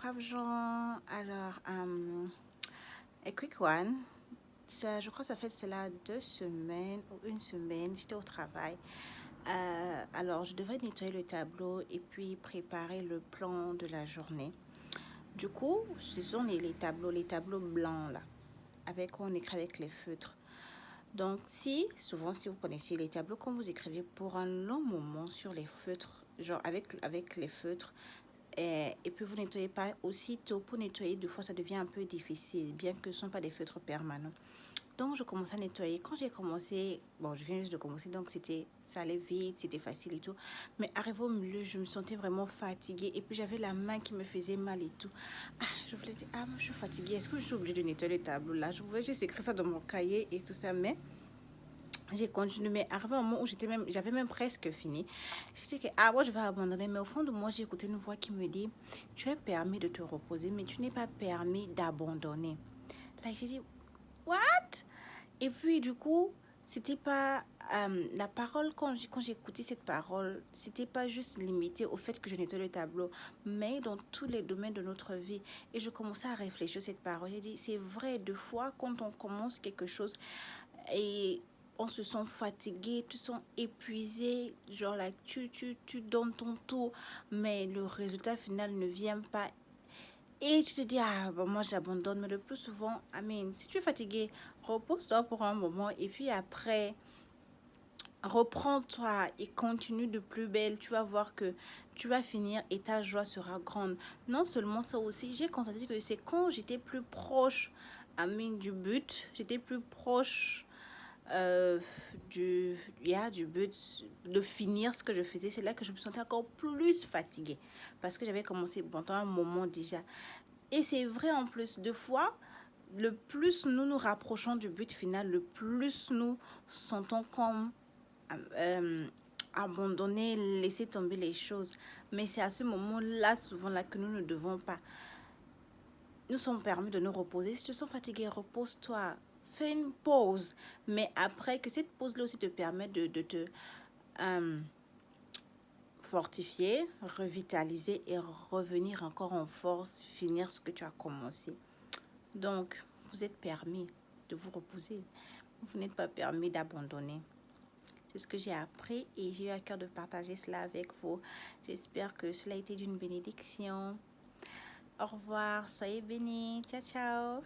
braves gens. Alors, a quick one. Ça, je crois que ça fait cela 2 semaines ou une semaine. J'étais au travail. Alors, je devrais nettoyer le tableau et puis préparer le plan de la journée. Du coup, ce sont les tableaux blancs là, avec quoi on écrit avec les feutres. Donc, souvent, si vous connaissez les tableaux, quand vous écrivez pour un long moment sur les feutres, genre avec les feutres, et puis vous nettoyez pas aussitôt, pour nettoyer 2 fois, ça devient un peu difficile, bien que ce ne sont pas des feutres permanents. Donc, je commençais à nettoyer. Quand j'ai commencé, bon, je viens juste de commencer, donc ça allait vite, c'était facile et tout. Mais arrivé au milieu, je me sentais vraiment fatiguée. Et puis, j'avais la main qui me faisait mal et tout. Je voulais dire, moi, je suis fatiguée. Est-ce que je suis obligée de nettoyer le tableau là? Je pouvais juste écrire ça dans mon cahier et tout ça, mais j'ai continué. Mais arrivé un moment où j'avais même presque fini. J'étais que, moi, je vais abandonner. Mais au fond de moi, j'ai écouté une voix qui me dit, tu es permis de te reposer, mais tu n'es pas permis d'abandonner. Là, j'ai dit, what? Et puis, du coup, c'était pas la parole, quand j'ai écouté cette parole, c'était pas juste limité au fait que je nettoie le tableau, mais dans tous les domaines de notre vie. Et je commençais à réfléchir à cette parole. J'ai dit, c'est vrai, 2 fois, quand on commence quelque chose et on se sent fatigué, tu sens épuisé, genre là, tu donnes ton tout, mais le résultat final ne vient pas. Et tu te dis, bon, moi j'abandonne, mais le plus souvent, si tu es fatigué, repose-toi pour un moment et puis après, reprends-toi et continue de plus belle. Tu vas voir que tu vas finir et ta joie sera grande. Non seulement ça aussi, j'ai constaté que c'est quand j'étais plus proche, du but, j'étais plus proche du but de finir ce que je faisais, c'est là que je me sentais encore plus fatiguée parce que j'avais commencé pendant un moment déjà. Et c'est vrai en plus, 2 fois, le plus nous nous rapprochons du but final, le plus nous sentons comme abandonner, laisser tomber les choses. Mais c'est à ce moment-là, souvent là, que nous ne devons pas. Nous sommes permis de nous reposer. Si tu te sens fatigué, repose-toi. Fais une pause. Mais après, que cette pause-là aussi te permette de te fortifier, revitaliser et revenir encore en force, finir ce que tu as commencé. Donc, vous êtes permis de vous reposer. Vous n'êtes pas permis d'abandonner. C'est ce que j'ai appris et j'ai eu à cœur de partager cela avec vous. J'espère que cela a été d'une bénédiction. Au revoir, soyez bénis. Ciao, ciao.